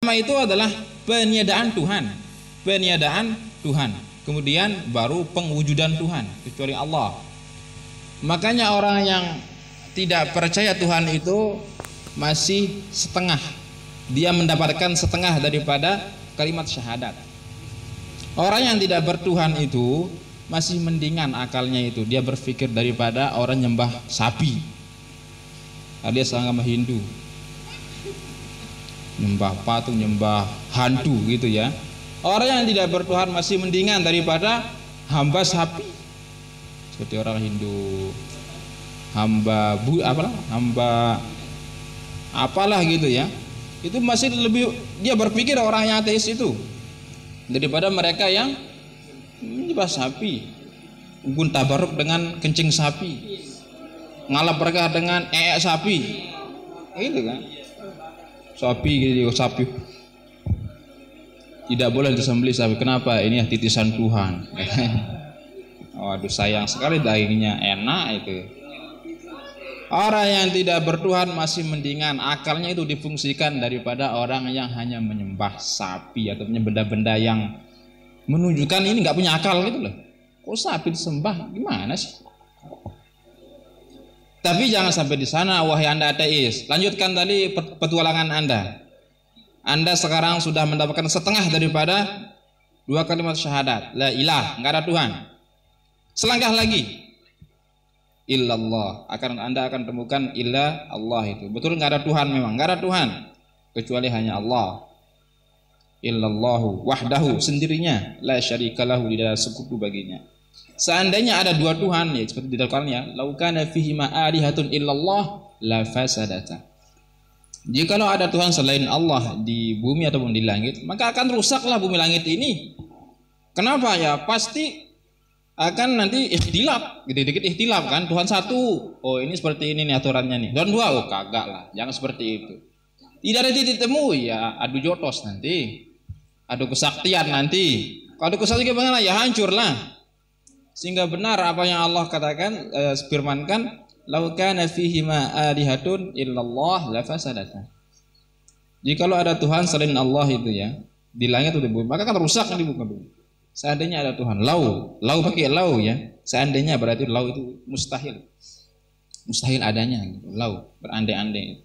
Pertama itu adalah peniadaan Tuhan, peniadaan Tuhan. Kemudian baru pengwujudan Tuhan kecuali Allah. Makanya orang yang tidak percaya Tuhan itu masih setengah. Dia mendapatkan setengah daripada kalimat syahadat. Orang yang tidak bertuhan itu masih mendingan akalnya itu. Dia berpikir daripada orang nyembah sapi, alias agama Hindu, nyembah patung, nyembah hantu gitu ya. Orang yang tidak bertuhan masih mendingan daripada hamba sapi, seperti orang Hindu, hamba apalah gitu ya. Itu masih lebih, dia berpikir orang yang ateis itu daripada mereka yang menyembah sapi, gun tabaruk dengan kencing sapi, ngalap mereka dengan sapi, itu kan. Sapi gitu, sapi tidak boleh disembelih sapi. Kenapa? Ini titisan Tuhan. Waduh, sayang sekali dagingnya, enak itu. Orang yang tidak bertuhan masih mendingan akalnya itu difungsikan daripada orang yang hanya menyembah sapi atau benda-benda yang menunjukkan ini nggak punya akal gitu loh. Kok sapi disembah? Gimana sih? Tapi jangan sampai di sana, wahai Anda ateis. Lanjutkan tadi petualangan Anda. Anda sekarang sudah mendapatkan setengah daripada dua kalimat syahadat. La ilah, enggak ada Tuhan. Selangkah lagi. Illallah. Anda akan temukan ilah Allah itu. Betul enggak ada Tuhan memang, enggak ada Tuhan kecuali hanya Allah. Illallahu wahdahu, sendirinya, la syarikalahu, tidak ada sekutu baginya. Seandainya ada dua Tuhan, ya seperti di Al-Qur'an, laukana fihi ma alihatun illallah la fasadata. Jikalau ada Tuhan selain Allah di bumi ataupun di langit, maka akan rusaklah bumi langit ini. Kenapa? Ya pasti akan nanti ikhtilaf, dikit-dikit ikhtilaf kan. Tuhan satu, oh ini seperti ini nih aturannya nih. Tuhan dua, oh kagak lah, jangan seperti itu. Tidak ada titik temu, ya adu jotos nanti, adu kesaktian nanti. Kalau adu kesaktian bagaimana? Ya hancur lah. Sehingga benar apa yang Allah katakan, firmankan, lau kana fihi ma alihatun illallah la fasadata. Jikalau ada Tuhan selain Allah itu ya, di langit atau di bumi, maka kan rusak di muka bumi. Seandainya ada Tuhan, lau pakai lau ya. Seandainya berarti lau itu mustahil. Mustahil adanya gitu. Lau, berandai-andai.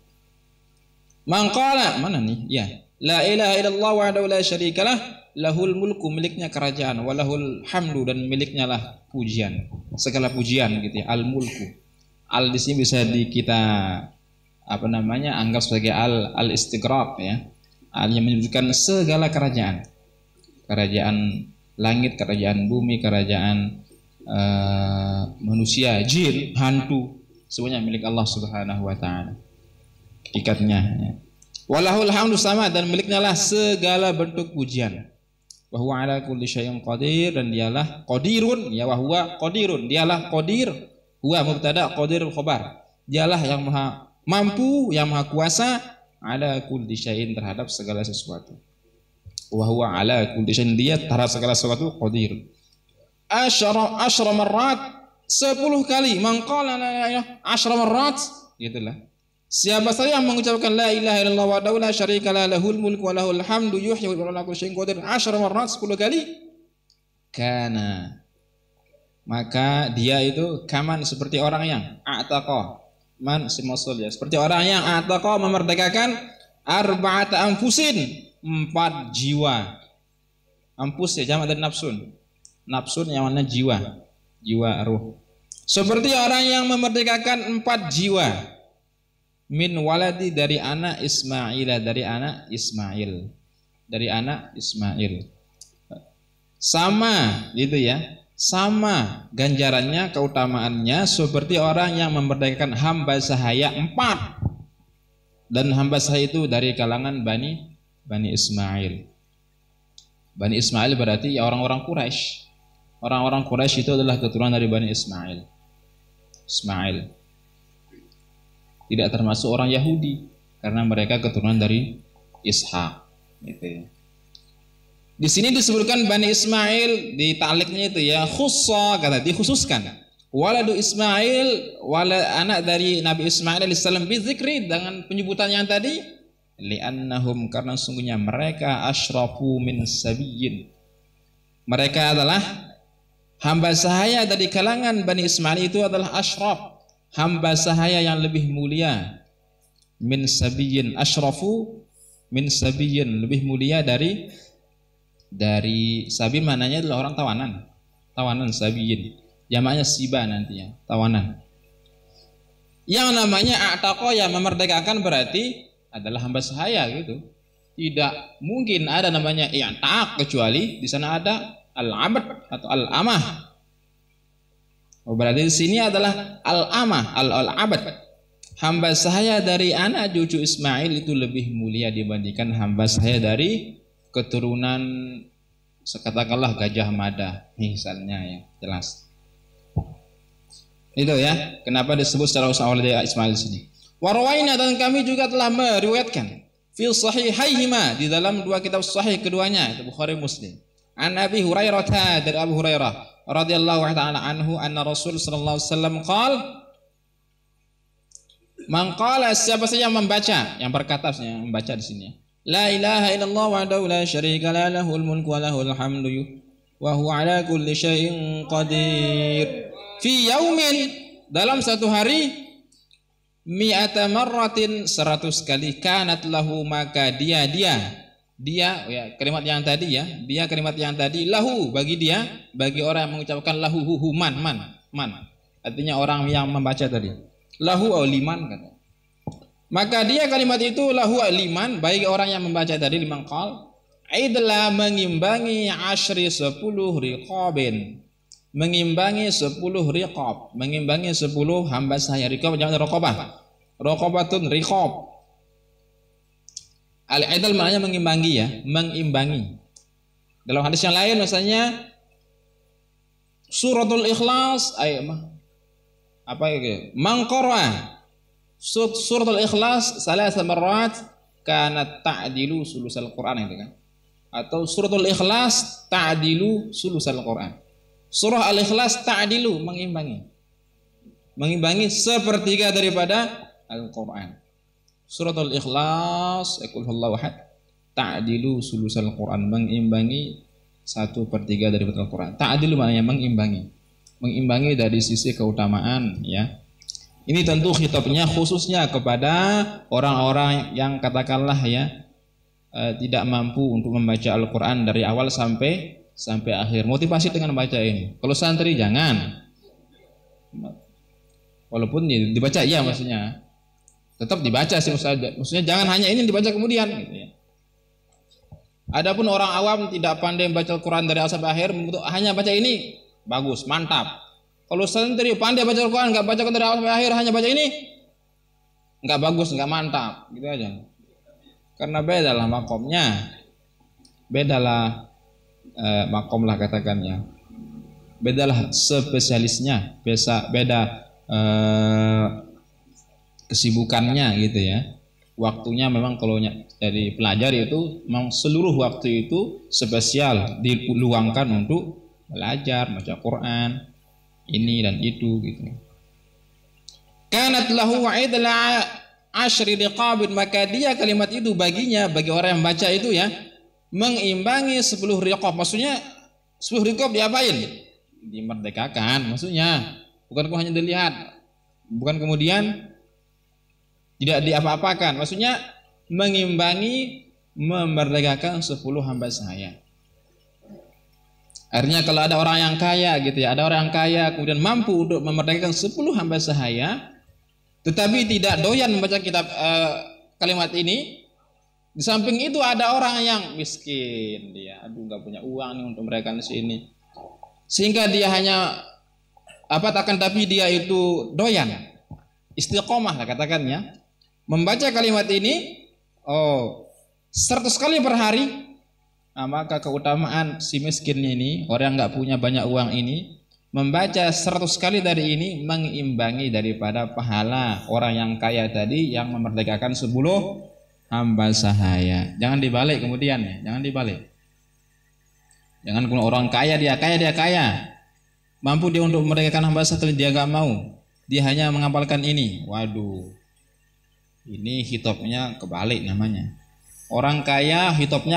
Mangqala, mana nih? Ya. La ilaha illallah wahdahu la syarikalah, lahul mulku, miliknya kerajaan, walahul hamdu, dan miliknya lah pujian, segala pujian gitu ya. Al mulku, al di sini bisa kita anggap sebagai al istighraq ya, al yang menunjukkan segala kerajaan, kerajaan langit, kerajaan bumi, kerajaan manusia, jin, hantu, semuanya milik Allah Subhanahu wa taala. Ikatnya ya. Walahul hamdu sama, dan miliknya lah segala bentuk pujian. Wa huwa ala kulli syai'in qadir, dan dialah qadirun ya, wa huwa qadirun, dialah qadir, huwa mubtada, qadirul khabar. Dialah yang maha mampu, yang maha kuasa, ala kulli syai'in, terhadap segala sesuatu. Wa huwa ala kulli syai'in, dia terhadap segala sesuatu qadir. Asyra marrat, 10 kali. Man qala la ilaha illallah asyra marrat, gitulah. Siapa saja yang mengucapkan la ilaha illallah wahdahu la syarika lah, lahul mulku wa lahul hamdu yuhyi wa yumiitu wa ala kulli syai'in qadir, 10 marrat, 10 kali, kana, maka dia itu kaman, seperti orang yang a'taqa, man simasul ya, seperti orang yang a'taqa, memerdekakan arba'ata anfusin, 4 jiwa. Anfus ya jamak dari nafsun. Nafsun yang mana jiwa, jiwa ruh. Seperti orang yang memerdekakan 4 jiwa. Min waladi, dari anak Ismail, dari anak Ismail, dari anak Ismail. Sama gitu ya, sama ganjarannya, keutamaannya seperti orang yang memerdekakan hamba sahaya 4, dan hamba sahaya itu dari kalangan Bani Ismail. Bani Ismail berarti ya orang-orang Quraisy. Orang-orang Quraisy itu adalah keturunan dari Bani Ismail. Ismail tidak termasuk orang Yahudi karena mereka keturunan dari Ishak gitu ya. Di sini disebutkan Bani Ismail, di ta'liqnya itu ya, khussa, kata dikhususkan. Waladu Ismail, anak dari Nabi Ismail alaihissalam, bizikri, dengan penyebutan yang tadi, Li'annahum, karena sungguhnya mereka asyrafu min sabiyyin. Mereka adalah hamba sahaya dari kalangan Bani Ismail, itu adalah asyraf, hamba sahaya yang lebih mulia. Min sabiyyin, asyrafu min sabiyyin, lebih mulia dari sabi, mananya adalah orang tawanan sabiyyin, jamaknya siba nantinya, tawanan. Yang namanya a'taqa, yang memerdekakan, berarti adalah hamba sahaya gitu. Tidak mungkin ada namanya i'taq kecuali di sana ada al-'abd atau al-amah. Berarti di sini adalah al-amah, al-'abd. Hamba sahaya dari anak cucu Ismail itu lebih mulia dibandingkan hamba sahaya dari keturunan katakanlah Gajah Mada misalnya, ya jelas. Itu ya, kenapa disebut secara usaha oleh Ismail di sini. Warwaina, dan kami juga telah meriwayatkan fi sahihaihima, di dalam dua kitab sahih keduanya, itu Bukhari Muslim. An Abi Hurairah, dari Abu Hurairah radhiyallahu ta'ala anhu, anna Rasul sallallahu alaihi wasallam qala, man qala, siapa saja yang membaca, yang berkata, yang membaca di sini, la ilaha illallah wahdahu la syarika la lahul mulku wa lahul hamdu wa huwa ala kulli syai'in qadir, fi yaumin, dalam satu hari, mi'ata marratin, 100 kali, kanat lahu, maka dia ya, kalimat yang tadi ya, dia kalimat yang tadi, lahu, bagi dia, bagi orang yang mengucapkan lahu, man, artinya orang yang membaca tadi, lahu au liman, kata. Maka dia kalimat itu lahu liman, bagi orang yang membaca tadi, liman qal, idla, mengimbangi 10 riqabin, mengimbangi 10 riqab, mengimbangi 10 hamba sahaya. Riqab jangan raqabah, raqabatun riqab. Al-idl maknanya mengimbangi ya, mengimbangi. Dalam hadis yang lain misalnya suratul ikhlas, apa ya, man qara'a suratul ikhlas 3 marrat kanat ta'dilu sulusal Quran, itu kan. Atau suratul ikhlas ta'dilu sulusal Quran. Surah Al-Ikhlas ta'dilu, mengimbangi sepertiga daripada Al-Quran. Suratul Ikhlas, qul huwallahu ahad, ta'dilu sulusal Quran, mengimbangi 1/3 daripada Al-Quran. Ta'dilu maknanya mengimbangi dari sisi keutamaan ya. Ini tentu khitabnya khususnya kepada orang-orang yang katakanlah ya tidak mampu untuk membaca Al-Quran dari awal sampai akhir. Motivasi dengan baca ini. Kalau santri jangan. Walaupun dibaca iya maksudnya. Tetap dibaca sih maksudnya jangan hanya ini dibaca kemudian gitu ya. Adapun orang awam tidak pandai membaca Al-Quran dari awal sampai akhir, hanya baca ini, bagus, mantap. Kalau santri pandai baca Al-Quran, enggak baca dari awal sampai akhir, hanya baca ini, enggak bagus, enggak mantap, gitu aja. Karena bedalah makomnya. Bedalah makom lah katakannya, bedalah spesialisnya, beda kesibukannya gitu ya. Waktunya memang kalau dari pelajar itu memang seluruh waktu itu spesial diluangkan untuk belajar baca Quran ini dan itu gitu. Kanat lahu idla 10 riqabin, maka dia kalimat itu baginya, bagi orang yang baca itu ya, mengimbangi 10 riqab. Maksudnya 10 riqab diapain? Dimerdekakan maksudnya. Bukan hanya dilihat, bukan kemudian tidak diapa-apakan. Maksudnya mengimbangi, memerdekakan 10 hamba sahaya. Artinya kalau ada orang yang kaya gitu ya, ada orang yang kaya kemudian mampu untuk memerdekakan 10 hamba sahaya, tetapi tidak doyan membaca kitab kalimat ini. Di samping itu ada orang yang miskin, dia nggak punya uang nih untuk mereka di sini, sehingga dia hanya tapi dia itu doyan, istiqomah lah katakannya, membaca kalimat ini 100 kali per hari. Nah, maka keutamaan si miskin ini, orang yang nggak punya banyak uang ini, membaca 100 kali dari ini mengimbangi daripada pahala orang yang kaya tadi yang memerdekakan 10 hamba sahaya. Jangan dibalik kemudian ya, jangan dibalik. Jangan kalau orang kaya dia kaya, mampu dia untuk memerdekakan hamba sahaya, dia nggak mau, dia hanya mengamalkan ini. Waduh, ini hitopnya kebalik namanya. Orang kaya hitopnya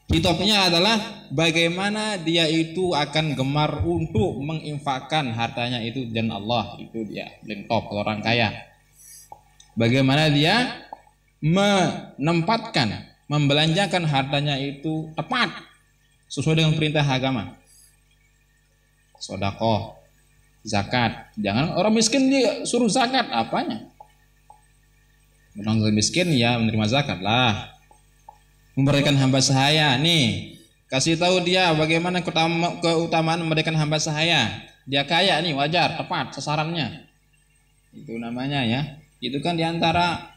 hitopnya adalah bagaimana dia itu akan gemar untuk menginfakkan hartanya itu dan Allah, itu dia paling top orang kaya. Bagaimana dia menempatkan, membelanjakan hartanya itu tepat sesuai dengan perintah agama. Sedekah, zakat. Jangan orang miskin dia suruh zakat, apanya? Orang miskin ya menerima zakat lah. Memberikan hamba sahaya nih, kasih tahu dia bagaimana keutamaan memberikan hamba sahaya. Dia kaya nih, wajar, tepat sasarannya. Itu namanya ya. Itu kan diantara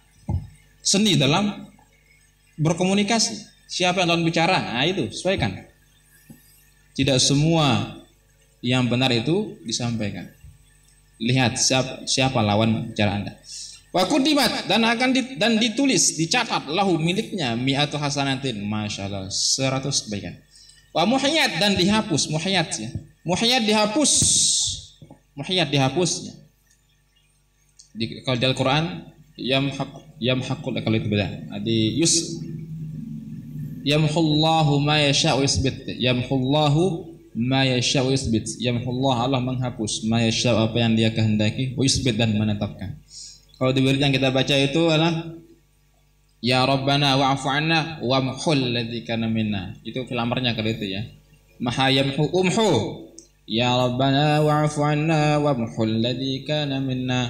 seni dalam berkomunikasi. Siapa yang lawan bicara? Nah itu sesuaikan. Tidak semua yang benar itu disampaikan. Lihat siapa lawan bicara Anda. Wa kudimat dan ditulis, dicatat lahu miliknya mi'atu hasanatin, masyaallah 100 kebaikan. Wa muhiyat dan dihapus, muhiyat ya. Muhiyat dihapusnya. Kalau di Al-Qur'an yamhaqul, kalau itu beda. Di yamhullahu ma yasha'u isbit. Yamhullahu ma yasha'u isbit. Yamhullah, Allah menghapus ma yasha'u, apa yang dia kehendaki, wa isbit, dan menetapkan. Kalau di wirid yang kita baca itu adalah ya Rabbana wa'fu 'anna wamhul ladzi kana minna. Itu filamarnya kalau itu ya. Maha yamhu umhu. Ya Rabbana wa'fu 'anna wamhul ladzi kana minna.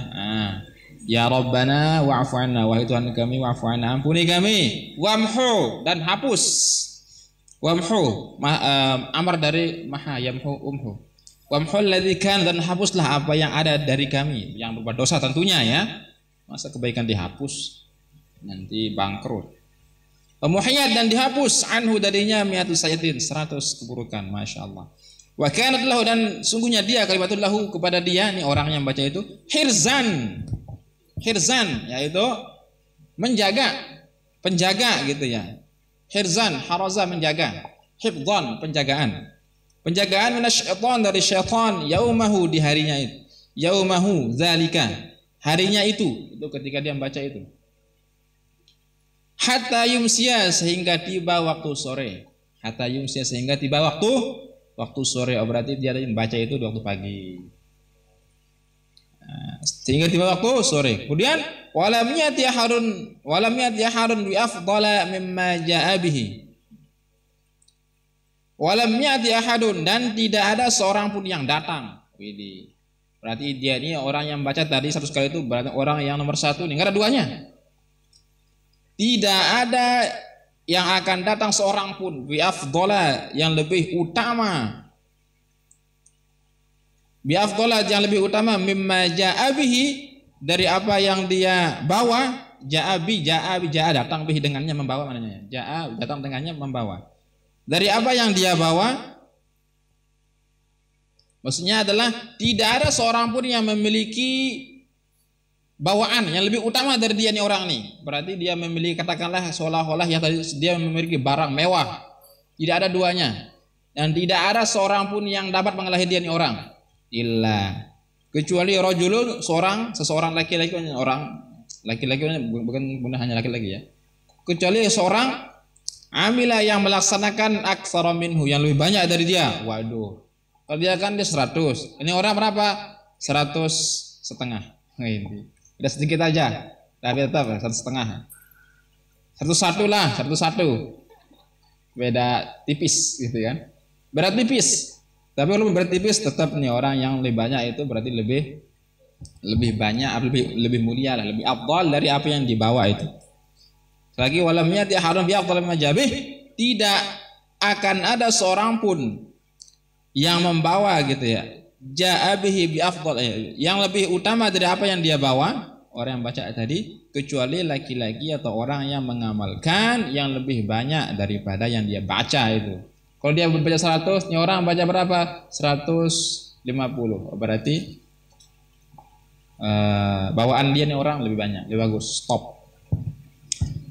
Ya Rabbana wa'fu 'anna, wahai Tuhan kami, wa'fu 'anna, ampuni kami, wamhu, dan hapus. Wamhu amar dari maha yamhu umhu. Wamhul ladzi kana, dan hapuslah apa yang ada dari kami yang berbuat dosa tentunya ya. Masa kebaikan dihapus, nanti bangkrut. Muhiyat dan dihapus anhu darinya mi'atu sayatin, 100 keburukan, masya Allah. Wa kanat lahu, dan sungguhnya dia kalimatul lahu kepada dia, nih orang yang baca itu, hirzan, yaitu menjaga, penjaga gitu ya. Hirzan, haraza, menjaga. Hifdhan, penjagaan minasyaitan, dari syaitan, yaumahu, di harinya itu. Yaumahu zalika, harinya itu ketika dia membaca itu. Hatta yumsiya, sehingga tiba waktu sore. Hatta yumsiya, sehingga tiba waktu sore. Oh, berarti dia membaca itu di waktu pagi. Sehingga tiba waktu sore. Kemudian walam yati harun bi afdala mimma jaa bihi. Walam yati ahadun, dan tidak ada seorang pun yang datang. Berarti dia ini orang yang baca tadi 100 kali itu berarti orang yang nomor 1 nih, enggak ada duanya. Tidak ada yang akan datang seorang pun bi afdala, yang lebih utama. Bi afdala, yang lebih utama, mimma jaa bihi, dari apa yang dia bawa. Jaa datang, bihi dengannya, membawa maknanya. Jaa datang dengannya, membawa. Dari apa yang dia bawa, maksudnya adalah tidak ada seorang pun yang memiliki bawaan yang lebih utama dari dia nih orang nih. Berarti dia memiliki, katakanlah seolah-olah ya tadi, dia memiliki barang mewah. Tidak ada duanya. Dan tidak ada seorang pun yang dapat mengalahi dia nih orang. Illa, kecuali rajulun, seseorang laki-laki, orang laki-laki, bukan hanya laki-laki ya. Kecuali seorang amila, yang melaksanakan aktsara minhu, yang lebih banyak dari dia. Waduh. Kalau dia kan dia 100. Ini orang berapa? 100,5. Ini. Udah sedikit aja. Tapi tetap 1,5. 101 lah, 101. Beda tipis gitu kan. Berat tipis. Tapi kalau berat tipis tetap nih orang yang lebih banyak itu berarti lebih banyak, lebih mulia lah, lebih afdal dari apa yang dibawa itu. Lagi walamnya dia harum bi afdal majabih, tidak akan ada seorang pun yang membawa gitu ya, jaa bihi bi afdal, yang lebih utama dari apa yang dia bawa, orang yang baca tadi, kecuali laki-laki atau orang yang mengamalkan yang lebih banyak daripada yang dia baca itu. Kalau dia baca 100, ini orang baca berapa? 150. Berarti bawaan dia nih orang lebih banyak, lebih bagus. Stop.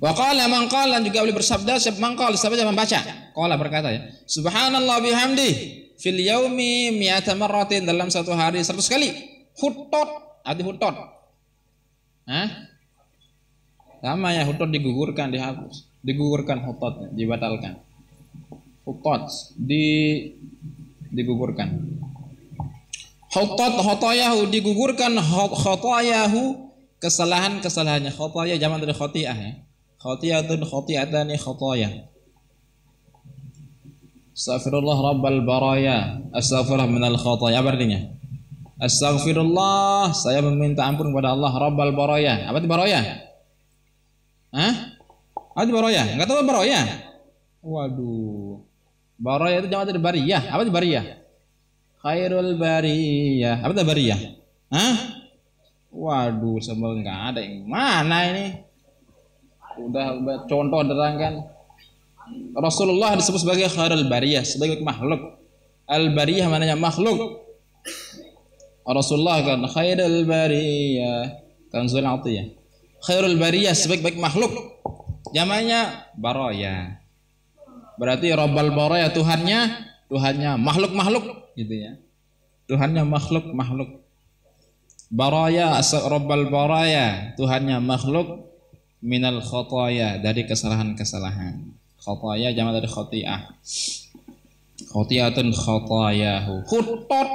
Wa qala man qala, juga boleh bersabda man qala, siapa yang membaca. Qala berkata ya, subhanallah bihamdi fil yaumi mi'ata marratin, dalam satu hari 100 kali. Hutot, arti hutot. Sama ya, hutot digugurkan, dihapus. Digugurkan hutotnya, dibatalkan. Hutot digugurkan. Hutot khotoyahu digugurkan, khotoyahu kesalahannya. Khotoya zaman dari khotiah ya. Khotiyatun khotiatani khotoya. Astaghfirullah rabbal baraya. Astaghfirullah minal khotoya. Apa artinya? Astaghfirullah, saya meminta ampun kepada Allah rabbal baraya. Apa itu baraya? Hah? Apa itu baraya? Enggak tahu baraya? Waduh. Baraya itu jamak dari bariyah. Apa itu bariyah? Khairul bariyah. Apa itu bariyah? Hah? Waduh, semua enggak ada yang mana ini? Udah contoh terangkan. Rasulullah disebut sebagai khairul bariyah, sebagai makhluk. Al bariyah maknanya makhluk. Rasulullah kan khairul bariyah. Kanzul Atiyah. Khairul bariyah sebaik-baik makhluk. Jamaknya baraya. Berarti Rabbal baraya Tuhannya makhluk-makhluk gitu ya. Tuhannya makhluk-makhluk. Baraya Rabbal baraya, Tuhannya makhluk, minal khotoya, dari kesalahan-kesalahan. Khotoya jamak dari khotiah. Khotiyatun khotoyahu. Hutot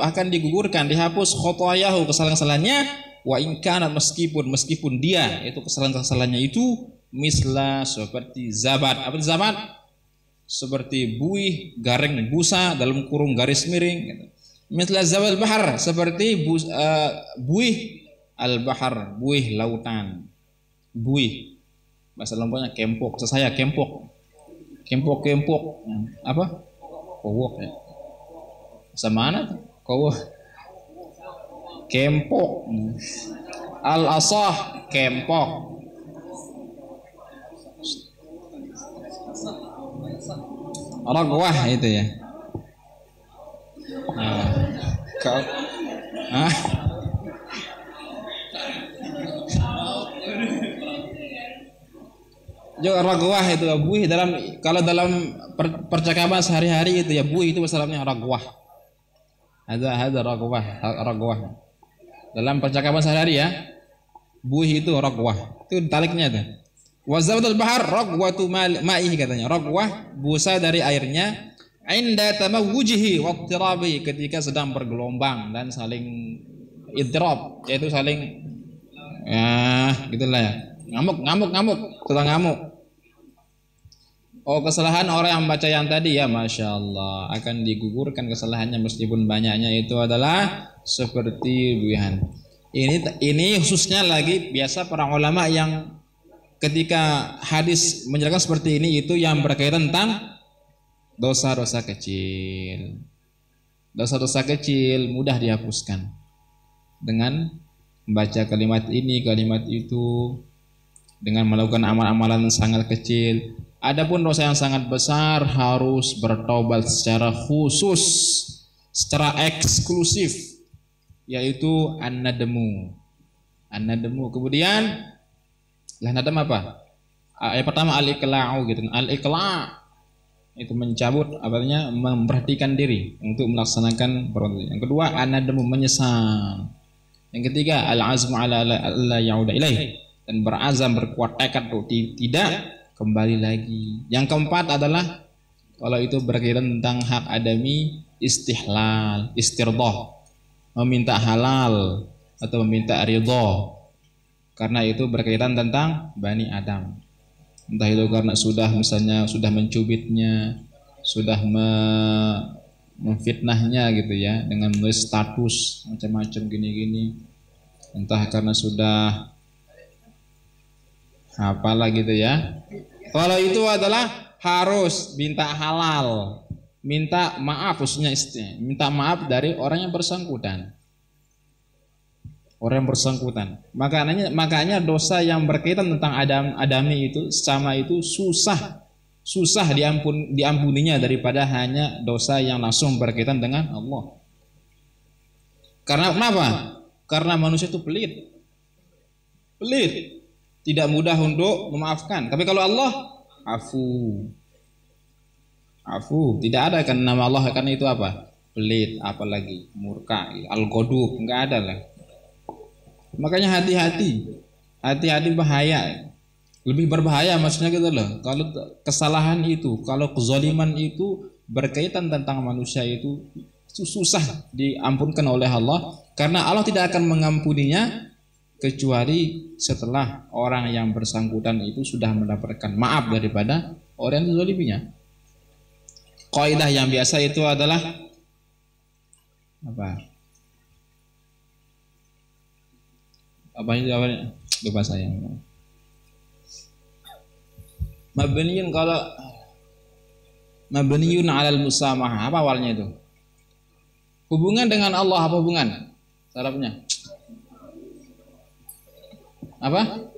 akan digugurkan, dihapus khotoyahu, kesalahan-kesalahannya. Wa in kana meskipun dia itu kesalahan-kesalahannya itu misla seperti zabat. Apa itu zabat? Seperti buih garing busa dalam kurung garis miring gitu. Misla zabat bahar, seperti buih al-bahar, buih lautan. Buih bahasa lomboknya kempok. Saya kempok. Kempok. Apa? Kowok ya. Sama mana tuh? Kowok. Kempok. Al-asah kempok. Ragwah itu ya. Kau juga ragwah itu buih kalau dalam percakapan sehari-hari itu ya buih itu masalahnya ragwah. Ada ragwah. Dalam percakapan sehari-hari ya, buih itu ragwah. Itu taliknya tuh. Wazabatul bahar ragwatu ma'ihi katanya. Ragwah busa dari airnya inda tamawujihi wa ittirabi, ketika sedang bergelombang dan saling idtirab, yaitu saling gitulah ya. Ngamuk, sedang ngamuk. Oh, kesalahan orang yang baca yang tadi ya, Masya Allah, akan digugurkan kesalahannya meskipun banyaknya, itu adalah seperti buihan. Ini khususnya lagi biasa para ulama yang ketika hadis menjelaskan seperti ini itu yang berkaitan tentang dosa-dosa kecil. Dosa-dosa kecil mudah dihapuskan dengan membaca kalimat ini, kalimat itu, dengan melakukan amal-amalan sangat kecil. Adapun dosa yang sangat besar harus bertobat secara khusus, secara eksklusif, yaitu an-nadmu. Kemudian nadam apa? Yang pertama al-iqla'u gitu. Al-iqla' itu mencabut, artinya memperhatikan diri untuk melaksanakan perbuatan. Yang kedua an-nadmu, menyesal. Yang ketiga al-azmu ala alla ya'uda ilaih, dan berazam, berkuat tekad untuk tidak kembali lagi. Yang keempat adalah kalau itu berkaitan tentang hak adami, istihlal, istirdah, meminta halal atau meminta ridha, karena itu berkaitan tentang Bani Adam. Entah itu karena sudah mencubitnya, sudah memfitnahnya gitu ya, dengan menulis status macam-macam gini-gini, entah karena sudah apalah gitu ya. Kalau itu adalah harus minta halal, minta maaf, khususnya minta maaf dari orang yang bersangkutan. Makanya dosa yang berkaitan tentang adami itu sama itu susah diampuninya daripada hanya dosa yang langsung berkaitan dengan Allah. Karena kenapa? Karena manusia itu pelit, tidak mudah untuk memaafkan. Tapi kalau Allah afu, tidak ada kan nama Allah, karena itu apa? Pelit, apalagi murka, al-ghadub, enggak ada lah. Makanya hati-hati Hati-hati bahaya. Lebih berbahaya maksudnya gitu loh. Kalau kesalahan itu, kalau kezaliman itu berkaitan tentang manusia itu susah diampunkan oleh Allah karena Allah tidak akan mengampuninya kecuali setelah orang yang bersangkutan itu sudah mendapatkan maaf daripada orang yang zaliminya. Kaidah yang biasa itu adalah apa? Apa itu apa? Lupa saya. Mabniyun kalau mabniyun 'alal musamahah, apa awalnya itu? Hubungan dengan Allah apa hubungan? Sarafnya. Apa?